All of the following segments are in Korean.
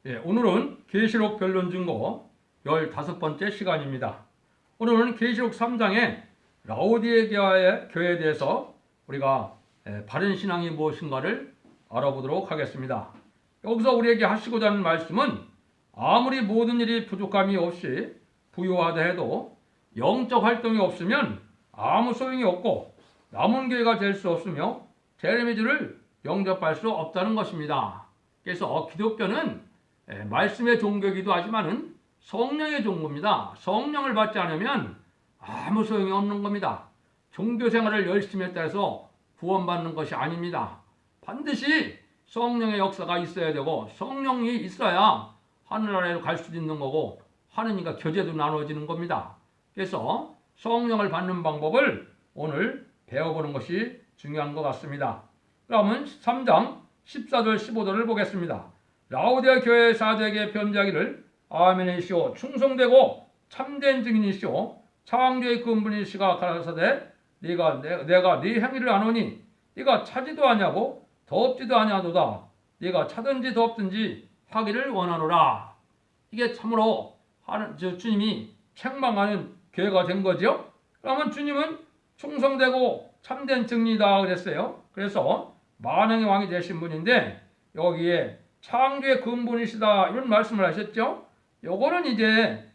예, 오늘은 계시록 변론 증거 15번째 시간입니다. 오늘은 계시록 3장의 라오디게아의 교회에 대해서 우리가 바른 신앙이 무엇인가를 알아보도록 하겠습니다. 여기서 우리에게 하시고자 하는 말씀은 아무리 모든 일이 부족함이 없이 부유하다 해도 영적 활동이 없으면 아무 소용이 없고 남은 교회가 될 수 없으며 제레미즈를 영접할 수 없다는 것입니다. 그래서 기독교는 말씀의 종교이기도 하지만은 성령의 종교입니다. 성령을 받지 않으면 아무 소용이 없는 겁니다. 종교 생활을 열심히 했다 해서 구원받는 것이 아닙니다. 반드시 성령의 역사가 있어야 되고 성령이 있어야 하늘나라로 갈 수 있는 거고 하느님과 교제도 나눠지는 겁니다. 그래서 성령을 받는 방법을 오늘 배워보는 것이 중요한 것 같습니다. 그러면 3장 14절 15절을 보겠습니다. 라오디게아 교회 사도에게 편지하기를 아멘이시오 충성되고 참된 증인이시오 창조의 근본이시가 가라사대 내가 네 행위를 아노니 네가 차지도 아니하고 덥지도 아니하도다 네가 차든지 덥든지 하기를 원하노라. 이게 참으로 주님이 책망하는 교회가 된 거죠. 그러면 주님은 충성되고 참된 증인이다 그랬어요. 그래서 만왕의 왕이 되신 분인데 여기에 창조의 근본이시다 이런 말씀을 하셨죠. 요거는 이제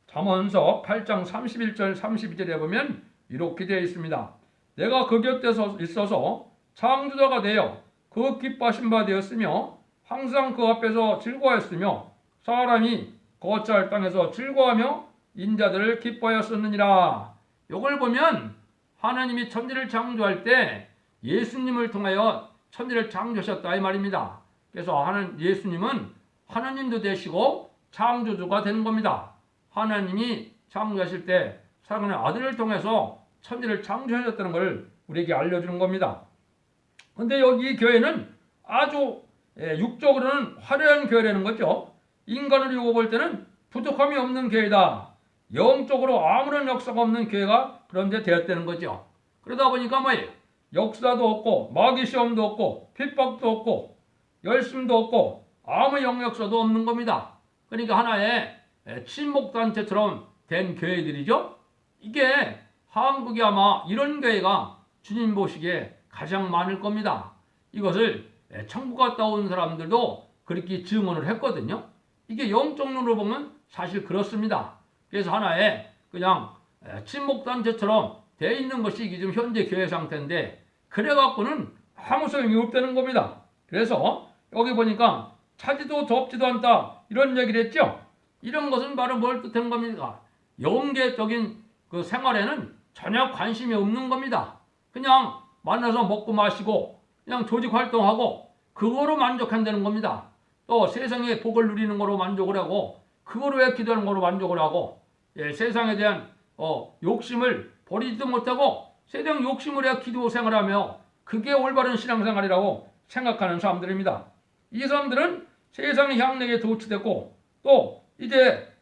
잠언서 8장 31절 32절에 보면 이렇게 되어 있습니다. 내가 그 곁에 있어서 창조자가 되어 그 기뻐하신 바 되었으며 항상 그 앞에서 즐거워했으며 사람이 거처할 땅에서 즐거워하며 인자들을 기뻐하였었느니라. 요걸 보면 하나님이 천지를 창조할 때 예수님을 통하여 천지를 창조하셨다 이 말입니다. 그래서 예수님은 하나님도 되시고 창조주가 되는 겁니다. 하나님이 창조하실 때 사랑하는 아들을 통해서 천지를 창조하셨다는 걸 우리에게 알려주는 겁니다. 근데 여기 교회는 아주 육적으로는 화려한 교회라는 거죠. 인간으로 요거 볼 때는 부족함이 없는 교회다. 영적으로 아무런 역사가 없는 교회가 그런데 되었다는 거죠. 그러다 보니까 뭐예요? 역사도 없고 마귀 시험도 없고 핍박도 없고 열심도 없고 아무 영역사도 없는 겁니다. 그러니까 하나의 친목단체처럼 된 교회들이죠. 이게 한국이 아마 이런 교회가 주님 보시기에 가장 많을 겁니다. 이것을 천국 갔다 온 사람들도 그렇게 증언을 했거든요. 이게 영적 눈으로 보면 사실 그렇습니다. 그래서 하나의 그냥 친목단체처럼 돼 있는 것이 지금 현재 교회 상태인데 그래갖고는 아무 소용이 없다는 겁니다. 그래서 여기 보니까 차지도 덥지도 않다 이런 얘기를 했죠. 이런 것은 바로 뭘 뜻하는 겁니까? 영계적인 그 생활에는 전혀 관심이 없는 겁니다. 그냥 만나서 먹고 마시고 그냥 조직 활동하고 그거로 만족한다는 겁니다. 또 세상의 복을 누리는 거로 만족을 하고 그거로 기도하는 거로 만족을 하고 세상에 대한 욕심을 버리지도 못하고 세상 욕심을 해 기도 생활하며 그게 올바른 신앙생활이라고 생각하는 사람들입니다. 이 사람들은 세상의 향락에 도취됐고 또 이제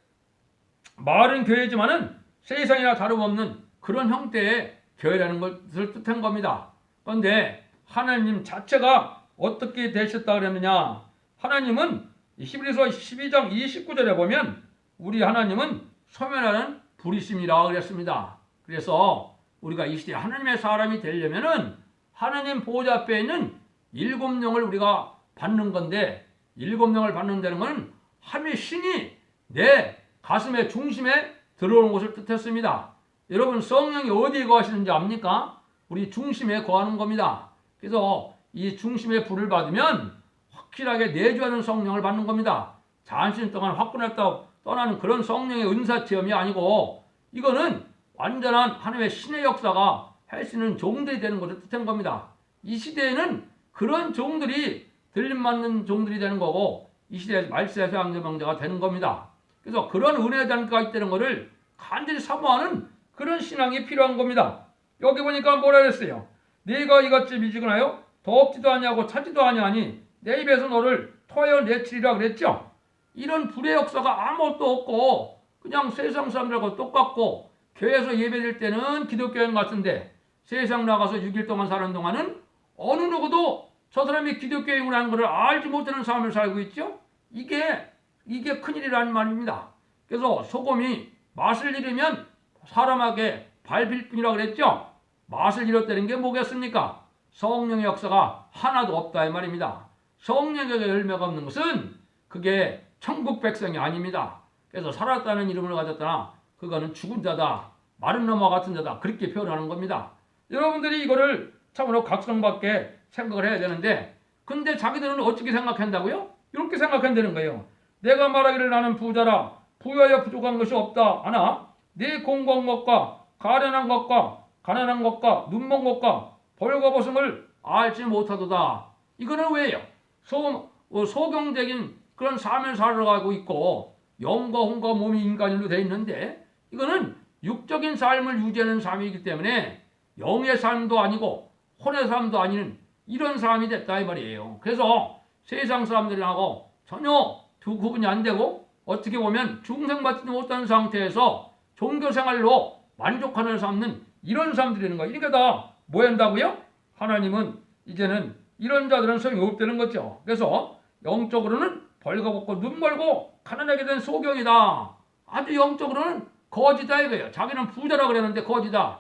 말은 교회지만은 세상이나 다름없는 그런 형태의 교회라는 것을 뜻한 겁니다. 그런데 하나님 자체가 어떻게 되셨다 그랬느냐? 하나님은 히브리서 12장 29절에 보면 우리 하나님은 소멸하는 불이심이라 그랬습니다. 그래서 우리가 이 시대에 하나님의 사람이 되려면은 하나님 보호자 앞에 있는 7영을 우리가 받는 건데 7영을 받는다는 것은 하나님의 신이 내 가슴의 중심에 들어오는 것을 뜻했습니다. 여러분 성령이 어디에 거하시는지 압니까? 우리 중심에 거하는 겁니다. 그래서 이 중심의 불을 받으면 확실하게 내주하는 성령을 받는 겁니다. 잔신 동안 화끈했다 떠나는 그런 성령의 은사 체험이 아니고 이거는 완전한 하나님의 신의 역사가 할 수 있는 종들이 되는 것을 뜻한 겁니다. 이 시대에는 그런 종들이 들림맞는 종들이 되는 거고 이 시대에 말세에서 양자명자가 되는 겁니다. 그래서 그런 은혜의 단계가 있다는 것을 간절히 사모하는 그런 신앙이 필요한 겁니다. 여기 보니까 뭐라 그랬어요? 네가 이같이 미지근하여 덥지도 아니하고 차지도 아니하니 내 입에서 너를 토하여 내치리라 그랬죠. 이런 불의 역사가 아무것도 없고 그냥 세상 사람들하고 똑같고 교회에서 예배드릴 때는 기독교인 같은데 세상 나가서 6일 동안 사는 동안은 어느 누구도 저 사람이 기독교인이라는 것을 알지 못하는 삶을 살고 있죠. 이게 큰일이라는 말입니다. 그래서 소금이 맛을 잃으면 사람에게 밟힐 뿐이라고 그랬죠. 맛을 잃었다는 게 뭐겠습니까? 성령의 역사가 하나도 없다 이 말입니다. 성령의 열매가 없는 것은 그게 천국 백성이 아닙니다. 그래서 살았다는 이름을 가졌다나 그거는 죽은 자다, 마른 나무와 같은 자다, 그렇게 표현하는 겁니다. 여러분들이 이거를 참으로 각성받게 생각을 해야 되는데, 근데 자기들은 어떻게 생각한다고요? 이렇게 생각한다는 거예요. 내가 말하기를 나는 부자라, 부여하여 부족한 것이 없다 하나 내 공고한 것과 가련한 것과 가난한 것과 눈먼 것과 벌거벗음을 알지 못하도다. 이거는 왜요? 소경적인 그런 삶을 살아가고 있고 영과 혼과 몸이 인간일로 되어 있는데, 이거는 육적인 삶을 유지하는 삶이기 때문에 영의 삶도 아니고 혼의 삶도 아닌 이런 삶이 됐다 이 말이에요. 그래서 세상 사람들하고 전혀 구분이 안 되고 어떻게 보면 중생받지 못한 상태에서 종교생활로 만족하는 삶은 이런 사람들이라는 거예요. 이게 다 뭐 한다고요? 하나님은 이제는 이런 자들은 소용이 없다는 거죠. 그래서 영적으로는 벌거벗고 눈멀고 가난하게 된 소경이다. 아주 영적으로는 거지다 이거예요. 자기는 부자라 그랬는데 거지다.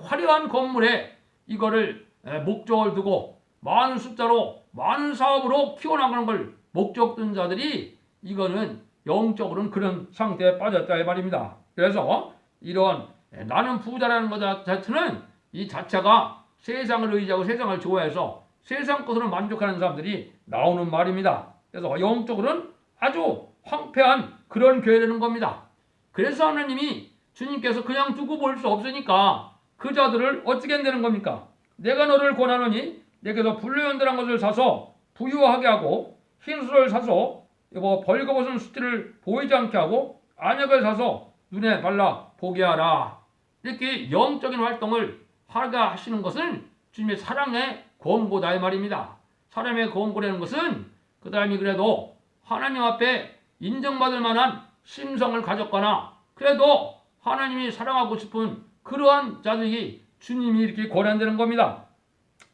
화려한 건물에 이거를 목적을 두고 많은 숫자로 많은 사업으로 키워나가는 걸 목적 둔 자들이 이거는 영적으로는 그런 상태에 빠졌다 이 말입니다. 그래서 이런 나는 부자라는 것 자체는 이 자체가 세상을 의지하고 세상을 좋아해서 세상 것으로 만족하는 사람들이 나오는 말입니다. 그래서 영적으로는 아주 황폐한 그런 교회라는 겁니다. 그래서 하나님이 주님께서 그냥 두고 볼 수 없으니까 그 자들을 어떻게 한다는 겁니까? 내가 너를 권하노니 내게서 불로연단한 것을 사서 부유하게 하고 흰수를 사서 벌거벗은 수치를 보이지 않게 하고 안약을 사서 눈에 발라 보게 하라. 이렇게 영적인 활동을 하게 하시는 것은 주님의 사랑의 권고다 이 말입니다. 사람의 권고라는 것은 그 사람이 그래도 하나님 앞에 인정받을 만한 심성을 가졌거나 그래도 하나님이 사랑하고 싶은 그러한 자들이 주님이 이렇게 권한다는 겁니다.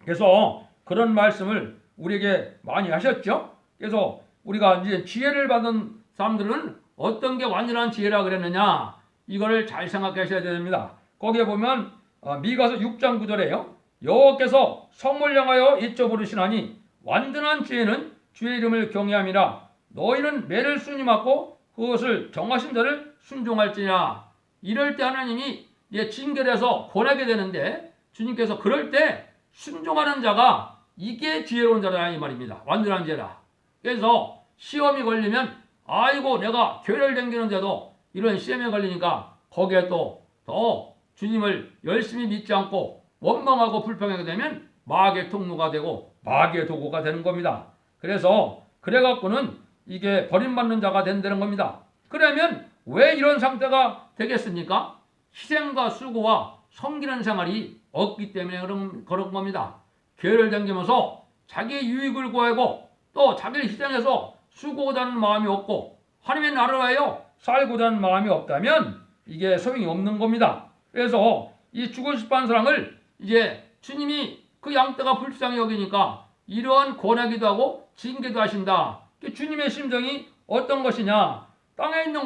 그래서 그런 말씀을 우리에게 많이 하셨죠. 그래서 우리가 이제 지혜를 받은 사람들은 어떤 게 완전한 지혜라 그랬느냐, 이거를 잘 생각하셔야 됩니다. 거기에 보면 미가서 6장 9절에요. 여호와께서 성을 향하여 이쪽 부르시나니 완전한 지혜는 주의 이름을 경외함이라. 너희는 매를 순임하고 그것을 정하신 자를 순종할지니라. 이럴 때 하나님이 징계해서 권하게 되는데, 주님께서 그럴 때 순종하는 자가 이게 지혜로운 자라 이 말입니다. 완전한 지혜라. 그래서 시험이 걸리면 아이고 내가 교회를 다니는데도 이런 시험에 걸리니까 거기에 또 더 주님을 열심히 믿지 않고 원망하고 불평하게 되면 마귀의 통로가 되고 마귀의 도구가 되는 겁니다. 그래서 그래갖고는 이게 버림받는 자가 된다는 겁니다. 그러면 왜 이런 상태가 되겠습니까? 희생과 수고와 섬기는 생활이 없기 때문에 그런 겁니다. 교회를 다니면서 자기의 유익을 구하고 또 자기를 희생해서 수고하고자 하는 마음이 없고 하나님의 나라에요 살고자 하는 마음이 없다면 이게 소용이 없는 겁니다. 그래서 이 죽은 십반사랑을 이제 주님이 그 양떼가 불쌍히 여기니까 이러한 권하기도 하고 징계도 하신다. 주님의 심정이 어떤 것이냐? 땅에 있는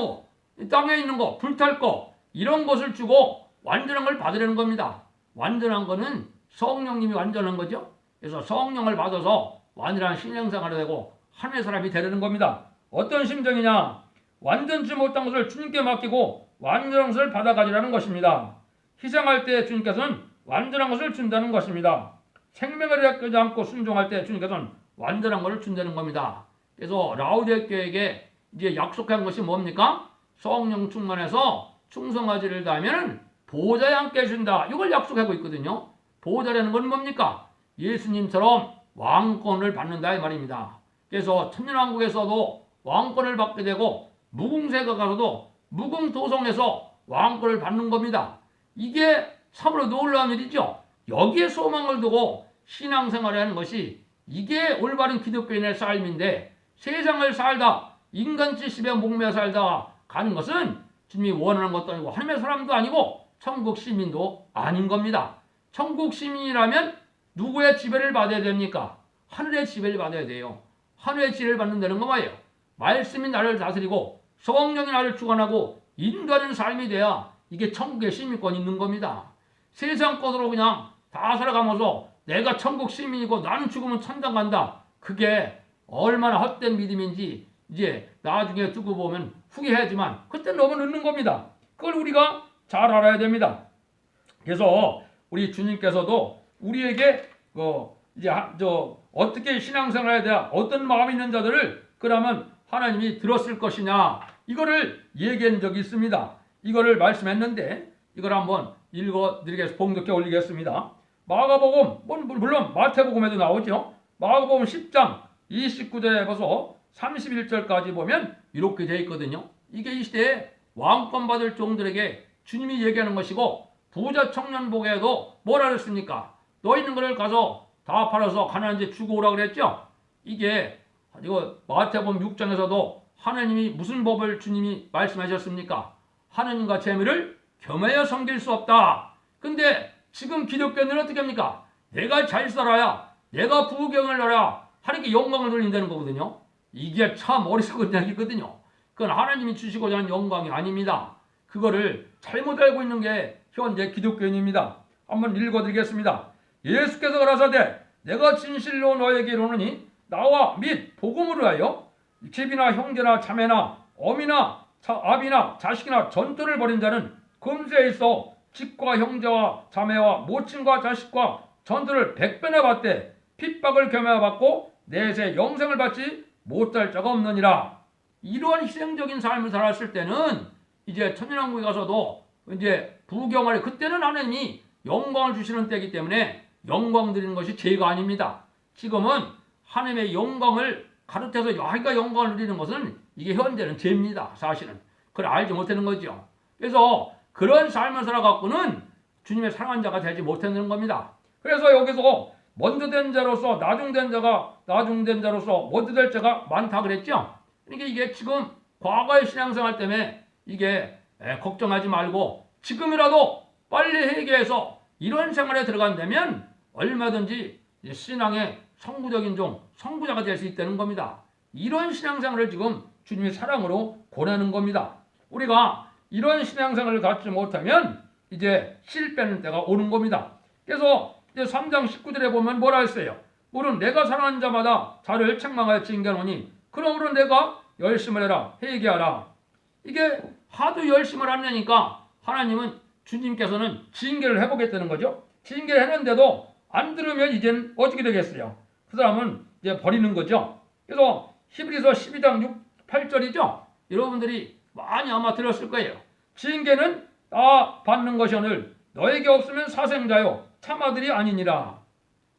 거, 불탈 거 이런 것을 주고 완전한 걸 받으려는 겁니다. 완전한 거는 성령님이 완전한 거죠. 그래서 성령을 받아서 완전한 신령생활이 되고 하나님의 사람이 되려는 겁니다. 어떤 심정이냐? 완전치 못한 것을 주님께 맡기고 완전한 것을 받아가지라는 것입니다. 희생할 때 주님께서는 완전한 것을 준다는 것입니다. 생명을 아끼지 않고 순종할 때 주님께서는 완전한 것을 준다는 겁니다. 그래서 라오디게 교회에게 이제 약속한 것이 뭡니까? 성령 충만해서 충성하지를 다하면 보좌에 함께 해준다. 이걸 약속하고 있거든요. 보좌라는 건 뭡니까? 예수님처럼 왕권을 받는다 이 말입니다. 그래서 천년왕국에서도 왕권을 받게 되고 무궁세가 가서도 무궁도성에서 왕권을 받는 겁니다. 이게 참으로 놀라운 일이죠. 여기에 소망을 두고 신앙생활을 하는 것이 이게 올바른 기독교인의 삶인데, 세상을 살다 인간 70에 목매어 살다 가는 것은 주님이 원하는 것도 아니고 하나님의 사람도 아니고 천국 시민도 아닌 겁니다. 천국 시민이라면 누구의 지배를 받아야 됩니까? 하늘의 지배를 받아야 돼요. 하늘의 지배를 받는다는 건 뭐예요? 말씀이 나를 다스리고 성령이 나를 주관하고 인도하는 삶이 돼야 이게 천국의 시민권이 있는 겁니다. 세상 것으로 그냥 다 살아가면서 내가 천국 시민이고 나는 죽으면 천당 간다. 그게 얼마나 헛된 믿음인지 이제 나중에 두고 보면 후회하지만 그때 너무 늦는 겁니다. 그걸 우리가 잘 알아야 됩니다. 그래서 우리 주님께서도 우리에게 이제 어떻게 신앙생활을 해야 돼? 어떤 마음이 있는 자들을 그러면 하나님이 들었을 것이냐? 이거를 얘기한 적이 있습니다. 이거를 말씀했는데 이걸 한번 읽어드리겠습니다. 봉독해 올리겠습니다. 마가복음, 물론 마태복음에도 나오죠. 마가복음 10장 29절에서 31절까지 보면 이렇게 되어 있거든요. 이게 이 시대에 왕권 받을 종들에게 주님이 얘기하는 것이고 부자 청년 보게도 뭐라 그랬습니까? 너 있는 거를 가서 다 팔아서 가난한 자 주고 오라 그랬죠. 이거 마태복음 6장에서도 하나님이 무슨 법을 주님이 말씀하셨습니까? 하나님과 재물을 겸하여 섬길 수 없다. 근데 지금 기독교는 어떻게 합니까? 내가 잘 살아야 내가 부경을 넣어야 하나님께 영광을 돌린다는 거거든요. 이게 참 어리석은 이야기거든요. 그건 하나님이 주시고자 하는 영광이 아닙니다. 그거를 잘못 알고 있는 게 현재 기독교인입니다. 한번 읽어드리겠습니다. 예수께서 가라사대 내가 진실로 너에게 이르노니 나와 및 복음으로 하여 집이나 형제나 자매나 어미나 아비나 자식이나 전토를 벌인 자는 금세에 있어 집과 형제와 자매와 모친과 자식과 전토를 100배나 받되 핍박을 겸하여 받고 내세 영생을 받지 못할 자가 없느니라. 이런 희생적인 삶을 살았을 때는 이제 천년왕국에 가서도 이제 부경을 그때는 하나님이 영광을 주시는 때이기 때문에 영광 드리는 것이 죄가 아닙니다. 지금은 하나님의 영광을 가르쳐서 자기가 영광을 누리는 것은 이게 현재는 죄입니다. 사실은. 그걸 알지 못하는 거죠. 그래서 그런 삶을 살아갖고는 주님의 사랑한 자가 되지 못하는 겁니다. 그래서 여기서 먼저 된 자로서 나중된 자로서 먼저 될 자가 많다 그랬죠. 그러니까 이게 지금 과거의 신앙생활 때문에 이게 걱정하지 말고 지금이라도 빨리 회개해서 이런 생활에 들어간다면 얼마든지 신앙의 성부적인 성부자가 될 수 있다는 겁니다. 이런 신앙생활을 지금 주님의 사랑으로 권하는 겁니다. 우리가 이런 신앙생활을 갖지 못하면 이제 실패하는 때가 오는 겁니다. 그래서 이제 3장 19절에 보면 뭐라 했어요? 물은 내가 사랑하는 자마다 자를 책망하여 징계하노니 그러므로 내가 열심을 해라 회개하라. 이게 하도 열심을 하려니까 하나님은 주님께서는 징계를 해보겠다는 거죠. 징계를 했는데도 안 들으면 이젠 어떻게 되겠어요? 그 사람은 이제 버리는 거죠. 그래서 히브리서 12장 8절이죠. 여러분들이 많이 아마 들었을 거예요. 징계는 다 받는 것이 오늘 너에게 없으면 사생자요 참아들이 아니니라.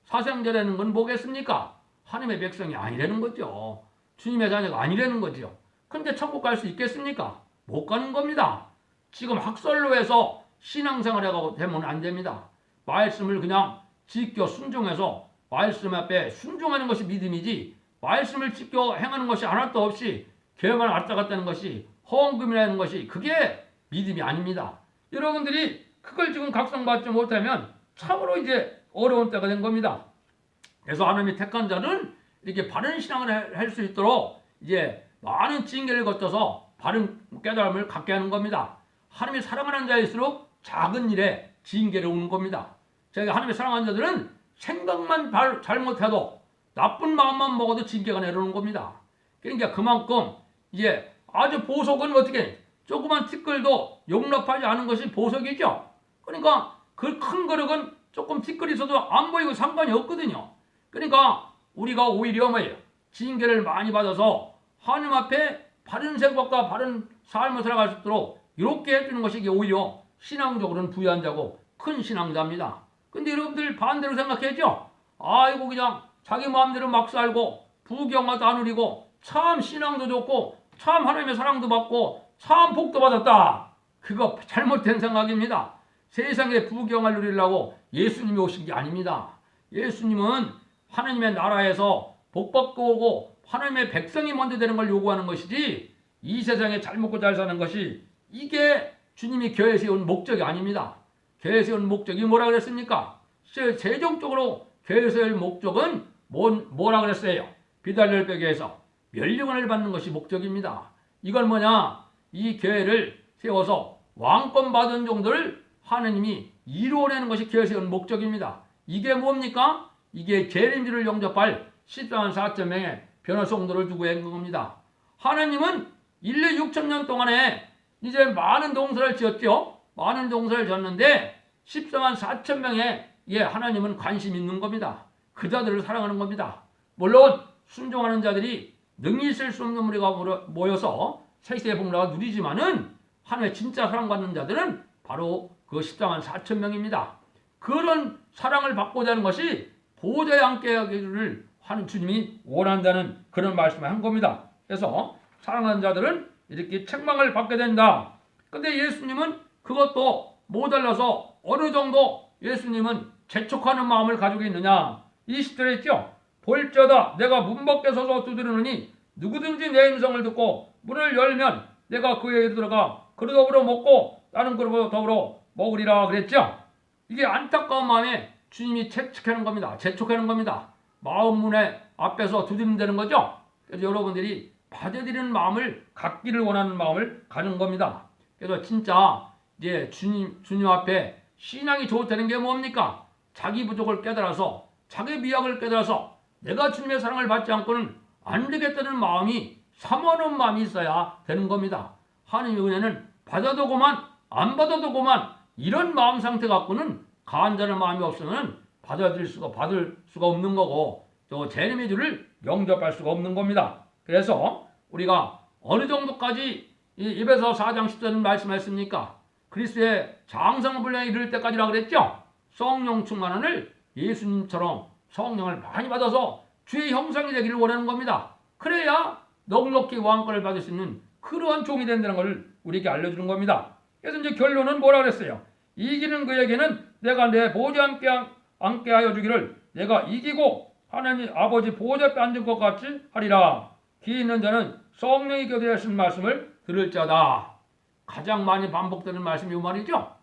사생자라는 건 뭐겠습니까? 하나님의 백성이 아니라는 거죠. 주님의 자녀가 아니라는 거죠. 근데 천국 갈 수 있겠습니까? 못 가는 겁니다. 지금 학설로 해서 신앙생활 하고 되면 안 됩니다. 말씀을 그냥 지켜 순종해서 말씀 앞에 순종하는 것이 믿음이지 말씀을 지켜 행하는 것이 하나도 없이 교회만 왔다 갔다 하는 것이 헌금이라는 것이 그게 믿음이 아닙니다. 여러분들이 그걸 지금 각성받지 못하면 참으로 이제 어려운 때가 된 겁니다. 그래서 하나님이 택한 자는 이렇게 바른 신앙을 할 수 있도록 이제 많은 징계를 거쳐서 바른 깨달음을 갖게 하는 겁니다. 하나님이 사랑하는 자일수록 작은 일에 징계를 오는 겁니다. 저희가 하나님의 사랑하는 자들은 생각만 잘못해도 나쁜 마음만 먹어도 징계가 내려오는 겁니다. 그러니까 그만큼 이제 아주 보석은 어떻게 조그만 티끌도 용납하지 않은 것이 보석이죠. 그러니까 그 큰 거력은 조금 티끌이 있어도 안 보이고 상관이 없거든요. 그러니까 우리가 오히려 뭐예요? 징계를 많이 받아서 하나님 앞에 바른 생각과 바른 삶을 살아갈 수 있도록 이렇게 해주는 것이 이게 오히려 신앙적으로는 부유한 자고 큰 신앙자입니다. 근데 여러분들 반대로 생각해야죠. 아이고 그냥 자기 마음대로 막 살고 부경화도 안 누리고 참 신앙도 좋고 참 하나님의 사랑도 받고 참 복도 받았다. 그거 잘못된 생각입니다. 세상에 부경을 누리려고 예수님이 오신 게 아닙니다. 예수님은 하나님의 나라에서 복 받고 오고 하나님의 백성이 먼저 되는 걸 요구하는 것이지 이 세상에 잘 먹고 잘 사는 것이 이게 주님이 교회에 세운 목적이 아닙니다. 교회에 세운 목적이 뭐라 그랬습니까? 최종적으로 교회에 세운 목적은 뭐라 그랬어요? 비달려를 빼기 위해서 멸류관을 받는 것이 목적입니다. 이건 뭐냐? 이 교회를 세워서 왕권 받은 종들을 하느님이 이루어내는 것이 교회 세운 목적입니다. 이게 뭡니까? 이게 재림주를 영접할 14만 4천 명의 변화성도를 두고 있는 겁니다. 하느님은 1년 6천 년 동안에 이제 많은 동서를 지었죠. 많은 동서를 지었는데 14만 4천 명의 하나님은 관심 있는 겁니다. 그 자들을 사랑하는 겁니다. 물론 순종하는 자들이 능히 있을 수 없는 무리가 모여서 세세의 복락을 누리지만은 하나님의 진짜 사랑받는 자들은 바로 그 14만 4천 명입니다. 그런 사랑을 받고자 하는 것이 보좌에 함께 하기를 하는 주님이 원한다는 그런 말씀을 한 겁니다. 그래서 사랑하는 자들은 이렇게 책망을 받게 된다. 근데 예수님은 그것도 모자라서 어느 정도 예수님은 재촉하는 마음을 가지고 있느냐. 20절에 있죠. 볼지어다 내가 문 밖에 서서 두드리노니 누구든지 내 음성을 듣고 문을 열면 내가 그에게 들어가 그릇 더불어 먹고 다른 그릇으로 더불어 먹으리라 그랬죠. 이게 안타까운 마음에 주님이 재촉하는 겁니다. 재촉하는 겁니다. 마음 문에 앞에서 두드린다는 거죠. 그래서 여러분들이 받아들이는 마음을 갖기를 원하는 마음을 가는 겁니다. 그래서 진짜 이제 주님 앞에 신앙이 좋다는 게 뭡니까? 자기 부족을 깨달아서 자기 미약을 깨달아서 내가 주님의 사랑을 받지 않고는 안 되겠다는 마음이 사모하는 마음이 있어야 되는 겁니다. 하나님의 은혜는 받아도 고만 안 받아도 고만 이런 마음 상태 갖고는 간절한 마음이 없으면 받을 수가 없는 거고 또 재림의 주를 영접할 수가 없는 겁니다. 그래서 우리가 어느 정도까지 이 에베소 4장 10절 말씀했습니까? 그리스도의 장성 분량에 이를 때까지라 그랬죠. 성령 충만을 예수님처럼 성령을 많이 받아서 주의 형상이 되기를 원하는 겁니다. 그래야 넉넉히 왕권을 받을 수 있는 그러한 종이 된다는 것을 우리에게 알려주는 겁니다. 그래서 이제 결론은 뭐라 그랬어요? 이기는 그에게는 내가 내 보좌 함께 하여 주기를 내가 이기고 하나님 아버지 보좌 앞에 앉은 것 같이 하리라. 귀 있는 자는 성령이 교대하신 말씀을 들을 자다. 가장 많이 반복되는 말씀이 이 말이죠.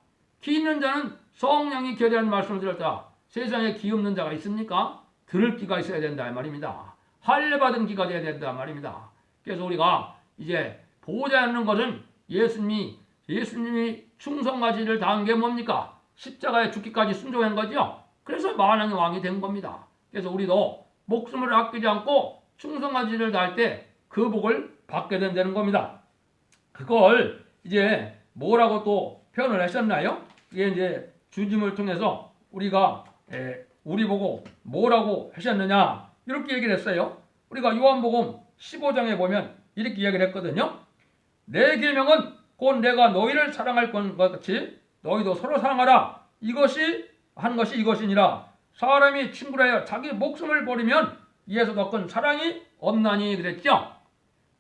귀 있는 자는 성령이 교대하는 말씀을 들을 자. 세상에 귀 없는 자가 있습니까? 들을 귀가 있어야 된다 이 말입니다. 할례 받은 귀가 되어야 된다 말입니다. 그래서 우리가 이제 보호자 하는 것은 예수님이 충성가지를 다한 게 뭡니까? 십자가에 죽기까지 순종한 거죠. 그래서 만왕의 왕이 된 겁니다. 그래서 우리도 목숨을 아끼지 않고 충성가지를 다할 때 그 복을 받게 된다는 겁니다. 그걸 이제 뭐라고 또 표현을 하셨나요? 이게 이제 주님을 통해서 우리가 우리 보고 뭐라고 하셨느냐 이렇게 얘기를 했어요. 우리가 요한복음 15장에 보면 이렇게 이야기를 했거든요. 내 계명은 곧 내가 너희를 사랑할 것 같이 너희도 서로 사랑하라. 이것이 한 것이 이것이니라. 사람이 친구라 하여 자기 목숨을 버리면 이에서 더 큰 사랑이 없나니 그랬죠.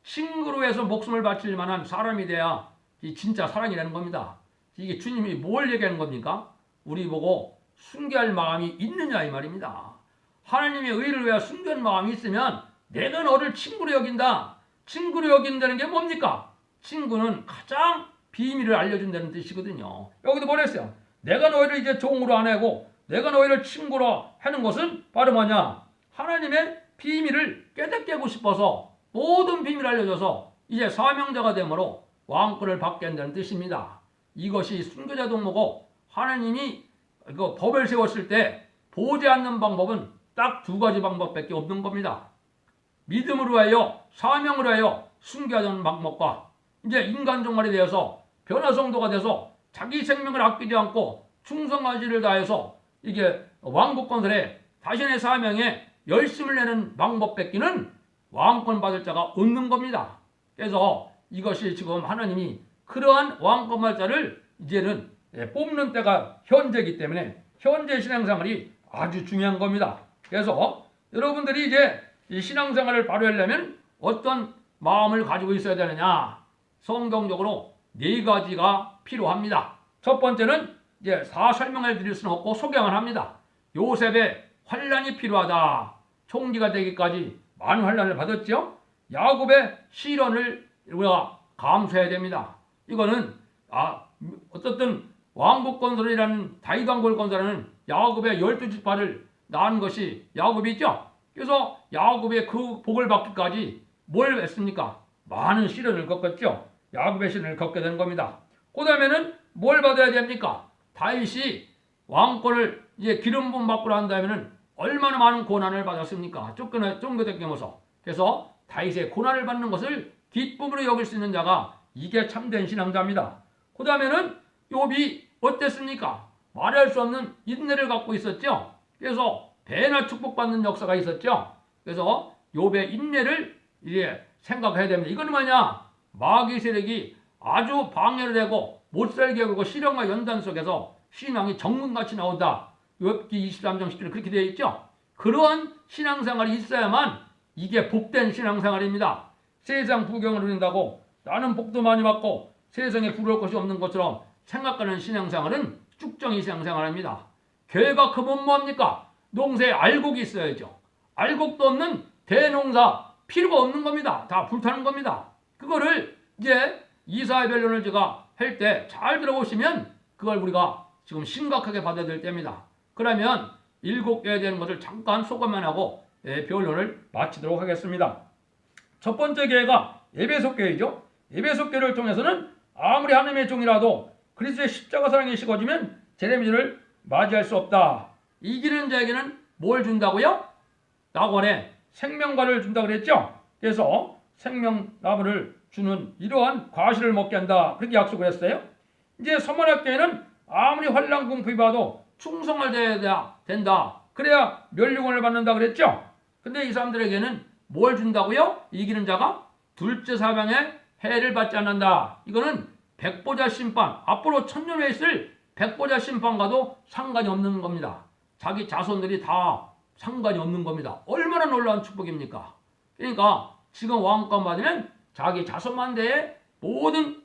친구로 해서 목숨을 바칠 만한 사람이 돼야 이 진짜 사랑이라는 겁니다. 이게 주님이 뭘 얘기하는 겁니까? 우리 보고 순교할 마음이 있느냐 이 말입니다. 하나님의 의를 위하여 순교할 마음이 있으면 내가 너를 친구로 여긴다. 친구로 여긴다는 게 뭡니까? 친구는 가장 비밀을 알려준다는 뜻이거든요. 여기도 뭐랬어요? 내가 너희를 이제 종으로 안 하고 내가 너희를 친구로 하는 것은 바로 뭐냐? 하나님의 비밀을 깨닫게 하고 싶어서 모든 비밀을 알려줘서 이제 사명자가 되므로 왕권을 받게 한다는 뜻입니다. 이것이 순교자 동무고 하나님이 그 법을 세웠을 때 보지 않는 방법은 딱 두 가지 방법밖에 없는 겁니다. 믿음으로 하여 사명으로 하여 순교하는 방법과 이제 인간 종말이 되어서 변화성도가 돼서 자기 생명을 아끼지 않고 충성가지를 다해서 이게 왕국 건설에 자신의 사명에 열심을 내는 방법 뺏기는 왕권 받을 자가 없는 겁니다. 그래서 이것이 지금 하나님이 그러한 왕권 받을 자를 이제는 뽑는 때가 현재이기 때문에 현재 신앙생활이 아주 중요한 겁니다. 그래서 여러분들이 이제 이 신앙생활을 바로 하려면 어떤 마음을 가지고 있어야 되느냐? 성경적으로 네 가지가 필요합니다. 첫 번째는 이제 다 설명해 드릴 수는 없고 소개만 합니다. 요셉의 환난이 필요하다. 총리가 되기까지 많은 환난을 받았죠. 야곱의 시련을 우리가 감수해야 됩니다. 이거는 어쨌든 왕국 건설이라는 다윗 왕국을 건설하는 야곱의 12지파를 낳은 것이 야곱이죠. 그래서 야곱의 그 복을 받기까지 뭘 했습니까? 많은 시련을 겪었죠. 야곱의 시련을 겪게 된 겁니다. 그 다음에는 뭘 받아야 됩니까? 다윗이 왕권을 이제 기름 부음 받고 난 다음에는 얼마나 많은 고난을 받았습니까? 쫓겨다니면서. 그래서 다윗의 고난을 받는 것을 기쁨으로 여길 수 있는 자가 이게 참된 신앙자입니다. 그 다음에는 욥이 어땠습니까? 말할 수 없는 인내를 갖고 있었죠. 그래서 배나 축복받는 역사가 있었죠. 그래서 욥의 인내를 이제 생각해야 됩니다. 이건 뭐냐? 마귀 세력이 아주 방해를 하고 못살게 하고 시련과 연단 속에서 신앙이 정문같이 나온다. 욥기 23장 10절에 그렇게 되어 있죠. 그러한 신앙생활이 있어야만 이게 복된 신앙생활입니다. 세상 부경을 누린다고 나는 복도 많이 받고 세상에 부러울 것이 없는 것처럼 생각하는 신앙생활은 쭉정이 신앙생활입니다. 교회가 크면 뭐합니까? 농사에 알곡이 있어야죠. 알곡도 없는 대농사 필요가 없는 겁니다. 다 불타는 겁니다. 그거를 이제 이사야 변론을 제가 할 때 잘 들어보시면 그걸 우리가 지금 심각하게 받아야 될 때입니다. 그러면 7개에 대한 것을 잠깐 소감만 하고 변론을 마치도록 하겠습니다. 첫 번째 교회가 에베소 교회죠. 에베소 교회를 통해서는 아무리 하나님의 종이라도 그리스도의 십자가 사랑이 식어지면 제레미야를 맞이할 수 없다. 이기는 자에게는 뭘 준다고요? 낙원에 생명과를 준다고 그랬죠. 그래서 생명나무를 주는 이러한 과실을 먹게 한다. 그렇게 약속을 했어요. 이제 서문학교에는 아무리 환난 공풍이 봐도 충성을 해야 된다. 그래야 멸류관을 받는다 그랬죠. 근데 이 사람들에게는 뭘 준다고요? 이기는 자가 둘째 사방에 해를 받지 않는다. 이거는 백보자 심판, 앞으로 천년에 있을 백보자 심판과도 상관이 없는 겁니다. 자기 자손들이 다 상관이 없는 겁니다. 얼마나 놀라운 축복입니까? 그러니까 지금 왕권 받으면 자기 자손만 대해 모든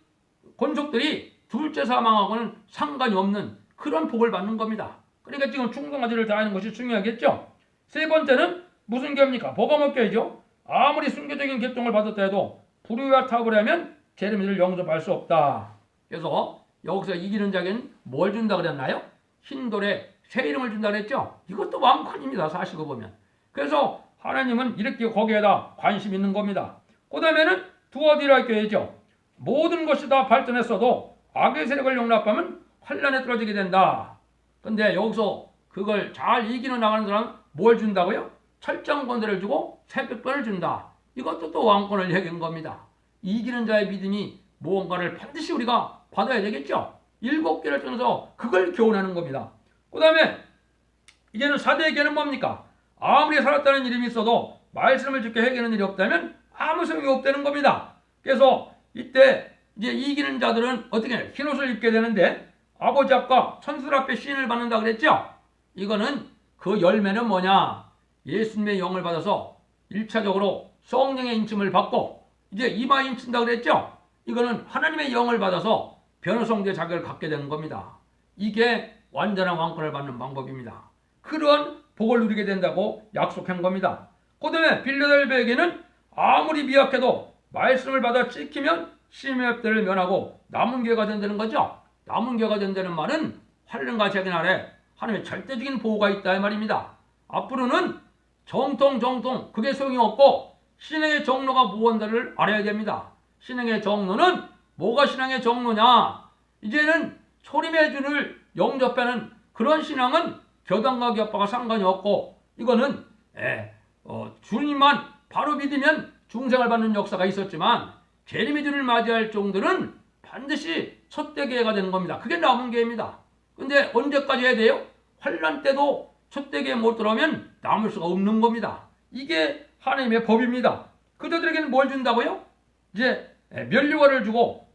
권속들이 둘째 사망하고는 상관이 없는 그런 복을 받는 겁니다. 그러니까 지금 충성하지를 다하는 것이 중요하겠죠. 세 번째는 무슨 교회입니까? 버가목교회죠. 아무리 순교적인 개통을 받았다 해도 불의와 탑을 하면 제레미야를 영접할 수 없다. 그래서 여기서 이기는 자에게는 뭘 준다 그랬나요? 흰돌에 새 이름을 준다 그랬죠. 이것도 왕권입니다. 사시고 보면. 그래서 하나님은 이렇게 거기에다 관심 있는 겁니다. 그 다음에는 두어디라 교회죠. 모든 것이 다 발전했어도 악의 세력을 용납하면 환란에 떨어지게 된다. 근데 여기서 그걸 잘 이기는 나가는 사람은 뭘 준다고요? 철장 권세를 주고 새벽권을 준다. 이것도 또 왕권을 얘기한 겁니다. 이기는 자의 믿음이 무언가를 반드시 우리가 받아야 되겠죠. 7개를 통해서 그걸 교훈하는 겁니다. 그 다음에 이제는 4대의 교회는 뭡니까? 아무리 살았다는 이름이 있어도 말씀을 지켜 해결하는 일이 없다면 아무 소용이 없다는 겁니다. 그래서 이때 이제 이기는 자들은 어떻게 해요? 흰옷을 입게 되는데 아버지 앞과 천술 앞에 시인을 받는다 그랬죠? 이거는 그 열매는 뭐냐? 예수님의 영을 받아서 1차적으로 성령의 인침을 받고 이제 이마 인친다 그랬죠? 이거는 하나님의 영을 받아서 변호성대 자격을 갖게 되는 겁니다. 이게 완전한 왕권을 받는 방법입니다. 그런 복을 누리게 된다고 약속한 겁니다. 그 다음에 빌레델베에게는 아무리 미약해도 말씀을 받아 지키면 심의업들을 면하고 남은 교회가 된다는 거죠. 남은 교회가 된다는 말은 환난과 재난 아래 하나님의 절대적인 보호가 있다 이 말입니다. 앞으로는 정통 그게 소용이 없고 신앙의 정로가 무언가를 알아야 됩니다. 신앙의 정로는 뭐가 신앙의 정로냐? 이제는 소림의 주를 영접하는 그런 신앙은 교단과 교파가 상관이 없고 이거는 주님만 바로 믿으면 중생을 받는 역사가 있었지만 제리미주를 맞이할 종들은 반드시 첫대교회가 되는 겁니다. 그게 남은 교회입니다. 근데 언제까지 해야 돼요? 환난 때도 첫대교회 못 들어오면 남을 수가 없는 겁니다. 이게 하나님의 법입니다. 그들에게는 뭘 준다고요? 이제 면류관을 주고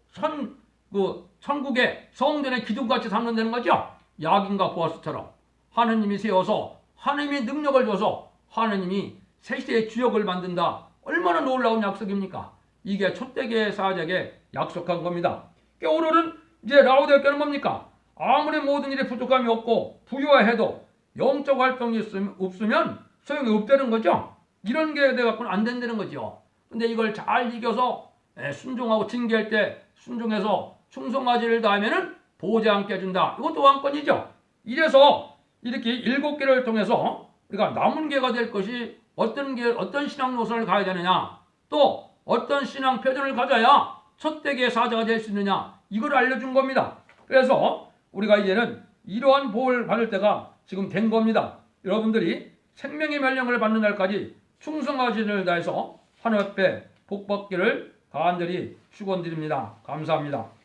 천국의 성전의 기둥같이 삼는다는 거죠. 야긴과 보아스처럼 하나님이 세워서 하나님이 능력을 줘서 하나님이 세세의 주역을 만든다. 얼마나 놀라운 약속입니까? 이게 첫대교회 사역에 약속한 겁니다. 오늘은 이제 라오디게아는 뭡니까? 아무리 모든 일에 부족함이 없고 부유해도 영적 활동이 없으면 소용이 없다는 거죠. 이런 게 돼갖고는 안 된다는 거죠. 근데 이걸 잘 이겨서 순종하고 징계할 때 순종해서 충성가지를 다하면은 보호제 함께 해준다. 이것도 왕권이죠. 이래서 이렇게 7개를 통해서 우리가 남은 개가 될 것이 어떤 신앙 노선을 가야 되느냐? 또 어떤 신앙 표준을 가져야 첫 대계의 사자가 될 수 있느냐, 이걸 알려준 겁니다. 그래서 우리가 이제는 이러한 복을 받을 때가 지금 된 겁니다. 여러분들이 생명의 명령을 받는 날까지 충성하시는 다해서 환업배 복 받기를 간절히 축원드립니다. 감사합니다.